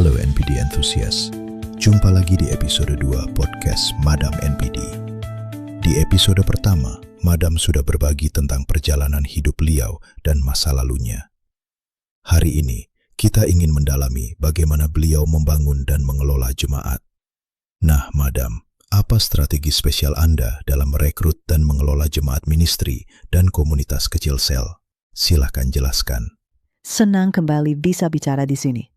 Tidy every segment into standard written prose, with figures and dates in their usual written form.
Halo NPD Enthusiast, jumpa lagi di episode 2 podcast Madam NPD. Di episode pertama, Madam sudah berbagi tentang perjalanan hidup beliau dan masa lalunya. Hari ini, kita ingin mendalami bagaimana beliau membangun dan mengelola jemaat. Nah, Madam, apa strategi spesial Anda dalam merekrut dan mengelola jemaat ministry dan komunitas kecil sel? Silakan jelaskan. Senang kembali bisa bicara di sini.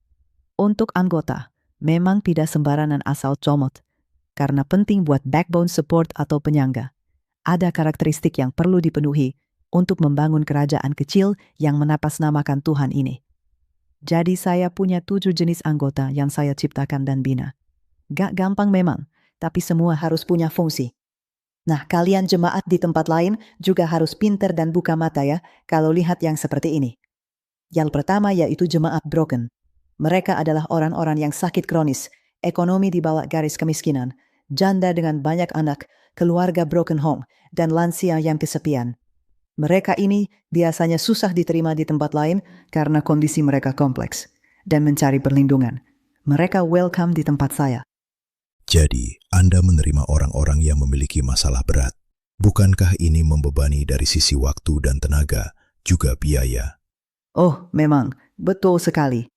Untuk anggota, memang tidak sembarangan asal comot, karena penting buat backbone support atau penyangga. Ada karakteristik yang perlu dipenuhi untuk membangun kerajaan kecil yang menapasnamakan Tuhan ini. Jadi saya punya 7 jenis anggota yang saya ciptakan dan bina. Gak gampang memang, tapi semua harus punya fungsi. Nah, kalian jemaat di tempat lain juga harus pinter dan buka mata ya, kalau lihat yang seperti ini. Yang pertama yaitu jemaat broken. Mereka adalah orang-orang yang sakit kronis, ekonomi di bawah garis kemiskinan, janda dengan banyak anak, keluarga broken home, dan lansia yang kesepian. Mereka ini biasanya susah diterima di tempat lain karena kondisi mereka kompleks dan mencari perlindungan. Mereka welcome di tempat saya. Jadi, Anda menerima orang-orang yang memiliki masalah berat. Bukankah ini membebani dari sisi waktu dan tenaga, juga biaya? Oh, memang, betul sekali.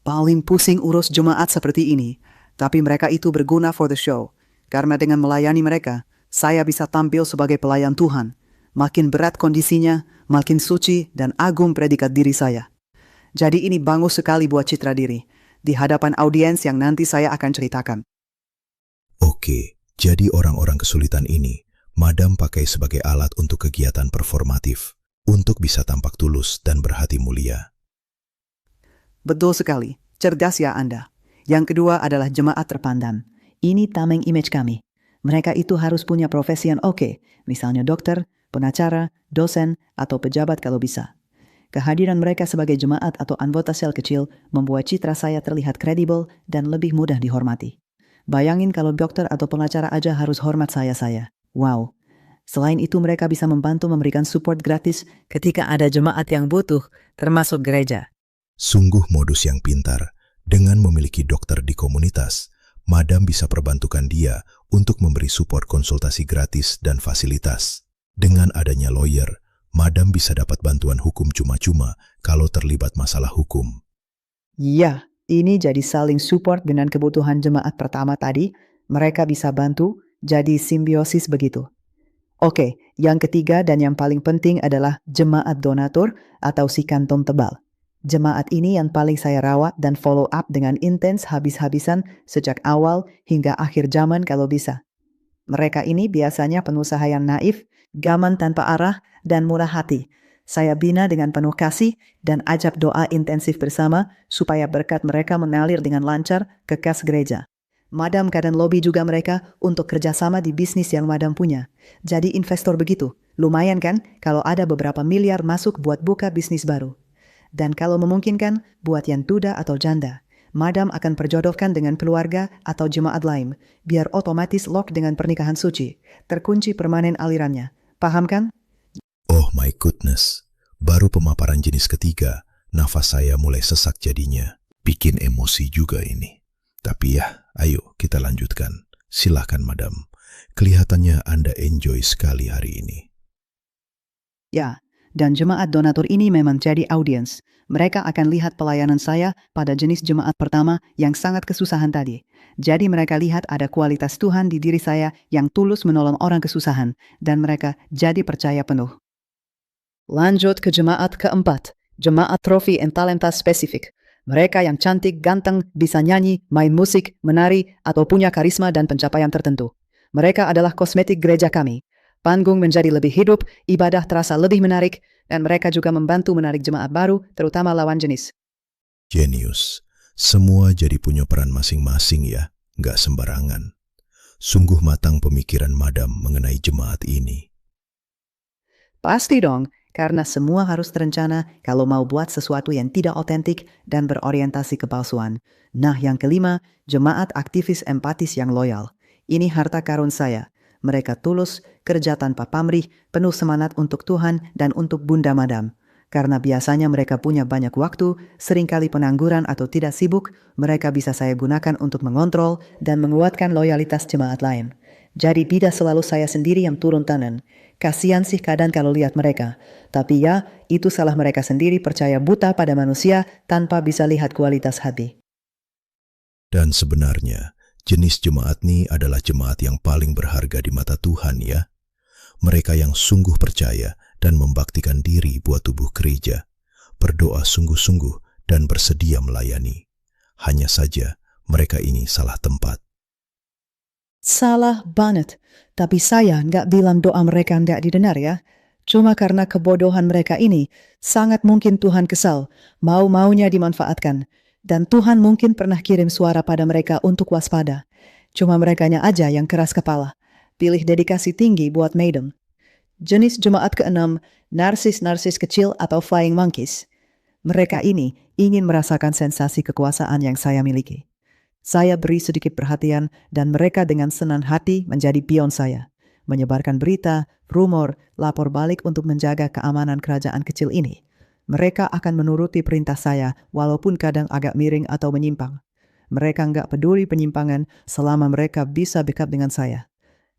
Paling pusing urus jemaat seperti ini, tapi mereka itu berguna for the show. Karena dengan melayani mereka, saya bisa tampil sebagai pelayan Tuhan. Makin berat kondisinya, makin suci dan agung predikat diri saya. Jadi ini bagus sekali buat citra diri, di hadapan audiens yang nanti saya akan ceritakan. Oke, jadi orang-orang kesulitan ini, Madam pakai sebagai alat untuk kegiatan performatif, untuk bisa tampak tulus dan berhati mulia. Betul sekali, cerdas ya Anda. Yang kedua adalah jemaat terpandang. Ini tameng image kami. Mereka itu harus punya profesi yang oke, misalnya dokter, pengacara, dosen, atau pejabat kalau bisa. Kehadiran mereka sebagai jemaat atau anggota sel kecil membuat citra saya terlihat kredibel dan lebih mudah dihormati. Bayangin kalau dokter atau pengacara aja harus hormat saya. Wow. Selain itu mereka bisa membantu memberikan support gratis ketika ada jemaat yang butuh, termasuk gereja. Sungguh modus yang pintar. Dengan memiliki dokter di komunitas, Madam bisa perbantukan dia untuk memberi support konsultasi gratis dan fasilitas. Dengan adanya lawyer, Madam bisa dapat bantuan hukum cuma-cuma kalau terlibat masalah hukum. Iya, ini jadi saling support dengan kebutuhan jemaat pertama tadi. Mereka bisa bantu, jadi simbiosis begitu. Oke, yang ketiga dan yang paling penting adalah jemaat donatur atau si kantong tebal. Jemaat ini yang paling saya rawat dan follow up dengan intens habis-habisan sejak awal hingga akhir zaman kalau bisa. Mereka ini biasanya pengusaha yang naif, gaman tanpa arah, dan murah hati. Saya bina dengan penuh kasih dan ajak doa intensif bersama supaya berkat mereka mengalir dengan lancar ke kas gereja. Madam kadang lobby juga mereka untuk kerjasama di bisnis yang Madam punya. Jadi investor begitu. Lumayan kan kalau ada beberapa miliar masuk buat buka bisnis baru. Dan kalau memungkinkan, buat yang duda atau janda, Madam akan perjodohkan dengan keluarga atau jemaat lain, biar otomatis lock dengan pernikahan suci, terkunci permanen alirannya. Paham kan? Oh my goodness, baru pemaparan jenis ketiga, nafas saya mulai sesak jadinya. Bikin emosi juga ini. Tapi ya, ayo kita lanjutkan. Silakan Madam, kelihatannya Anda enjoy sekali hari ini. Ya. Dan jemaat donatur ini memang jadi audiens. Mereka akan lihat pelayanan saya pada jenis jemaat pertama yang sangat kesusahan tadi. Jadi mereka lihat ada kualitas Tuhan di diri saya yang tulus menolong orang kesusahan. Dan mereka jadi percaya penuh. Lanjut ke jemaat keempat. Jemaat trofi and talenta spesifik. Mereka yang cantik, ganteng, bisa nyanyi, main musik, menari, atau punya karisma dan pencapaian tertentu. Mereka adalah kosmetik gereja kami. Panggung menjadi lebih hidup, ibadah terasa lebih menarik, dan mereka juga membantu menarik jemaat baru, terutama lawan jenis. Genius. Semua jadi punya peran masing-masing ya, nggak sembarangan. Sungguh matang pemikiran Madam mengenai jemaat ini. Pasti dong, karena semua harus terencana kalau mau buat sesuatu yang tidak otentik dan berorientasi kepalsuan. Nah, yang kelima, jemaat aktivis empatis yang loyal. Ini harta karun saya. Mereka tulus, kerja tanpa pamrih, penuh semangat untuk Tuhan dan untuk Bunda Madam. Karena biasanya mereka punya banyak waktu, seringkali pengangguran atau tidak sibuk, mereka bisa saya gunakan untuk mengontrol dan menguatkan loyalitas jemaat lain. Jadi tidak selalu saya sendiri yang turun tangan. Kasihan sih kadang kalau lihat mereka. Tapi ya, itu salah mereka sendiri percaya buta pada manusia tanpa bisa lihat kualitas hati. Dan sebenarnya, jenis jemaat ini adalah jemaat yang paling berharga di mata Tuhan ya. Mereka yang sungguh percaya dan membaktikan diri buat tubuh gereja, berdoa sungguh-sungguh dan bersedia melayani. Hanya saja mereka ini salah tempat. Salah banget. Tapi saya nggak bilang doa mereka nggak didengar ya. Cuma karena kebodohan mereka ini, sangat mungkin Tuhan kesal, mau-maunya dimanfaatkan. Dan Tuhan mungkin pernah kirim suara pada mereka untuk waspada. Cuma merekanya aja yang keras kepala. Pilih dedikasi tinggi buat Madam. Jenis jemaat ke-6, narsis-narsis kecil atau flying monkeys. Mereka ini ingin merasakan sensasi kekuasaan yang saya miliki. Saya beri sedikit perhatian dan mereka dengan senang hati menjadi pion saya. Menyebarkan berita, rumor, lapor balik untuk menjaga keamanan kerajaan kecil ini. Mereka akan menuruti perintah saya walaupun kadang agak miring atau menyimpang. Mereka nggak peduli penyimpangan selama mereka bisa backup dengan saya.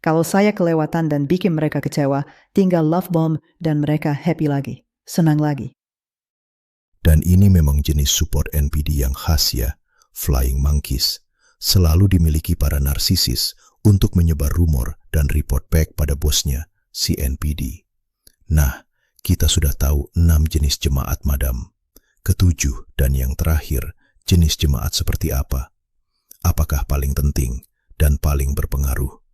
Kalau saya kelewatan dan bikin mereka kecewa, tinggal love bomb dan mereka happy lagi, senang lagi. Dan ini memang jenis support NPD yang khas ya, flying monkeys. Selalu dimiliki para narsisis untuk menyebar rumor dan report back pada bosnya, si NPD. Nah, kita sudah tahu 6 jenis jemaat Madam. Ketujuh dan yang terakhir, jenis jemaat seperti apa? Apakah paling penting dan paling berpengaruh?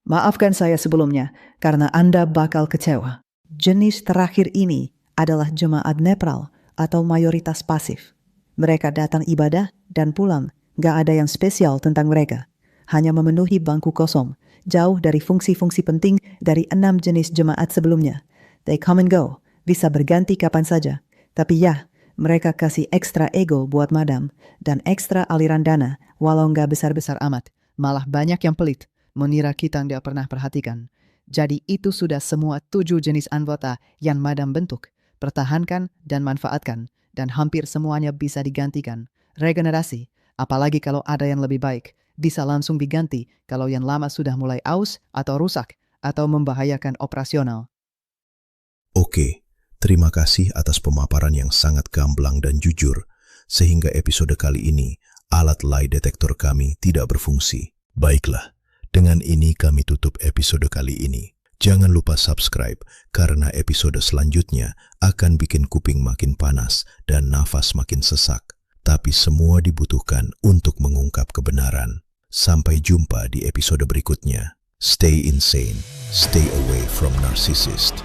Maafkan saya sebelumnya, karena Anda bakal kecewa. Jenis terakhir ini adalah jemaat netral atau mayoritas pasif. Mereka datang ibadah dan pulang, gak ada yang spesial tentang mereka. Hanya memenuhi bangku kosong, jauh dari fungsi-fungsi penting dari 6 jenis jemaat sebelumnya. They come and go, bisa berganti kapan saja. Tapi ya, mereka kasih ekstra ego buat Madam dan ekstra aliran dana, walau gak besar-besar amat. Malah banyak yang pelit, mengira kita nggak pernah perhatikan. Jadi itu sudah semua 7 jenis anggota yang Madam bentuk, pertahankan dan manfaatkan, dan hampir semuanya bisa digantikan. Regenerasi, apalagi kalau ada yang lebih baik, bisa langsung diganti kalau yang lama sudah mulai aus atau rusak atau membahayakan operasional. Oke, terima kasih atas pemaparan yang sangat gamblang dan jujur, sehingga episode kali ini alat lie detektor kami tidak berfungsi. Baiklah, dengan ini kami tutup episode kali ini. Jangan lupa subscribe, karena episode selanjutnya akan bikin kuping makin panas dan nafas makin sesak. Tapi semua dibutuhkan untuk mengungkap kebenaran. Sampai jumpa di episode berikutnya. Stay insane, stay away from narcissist.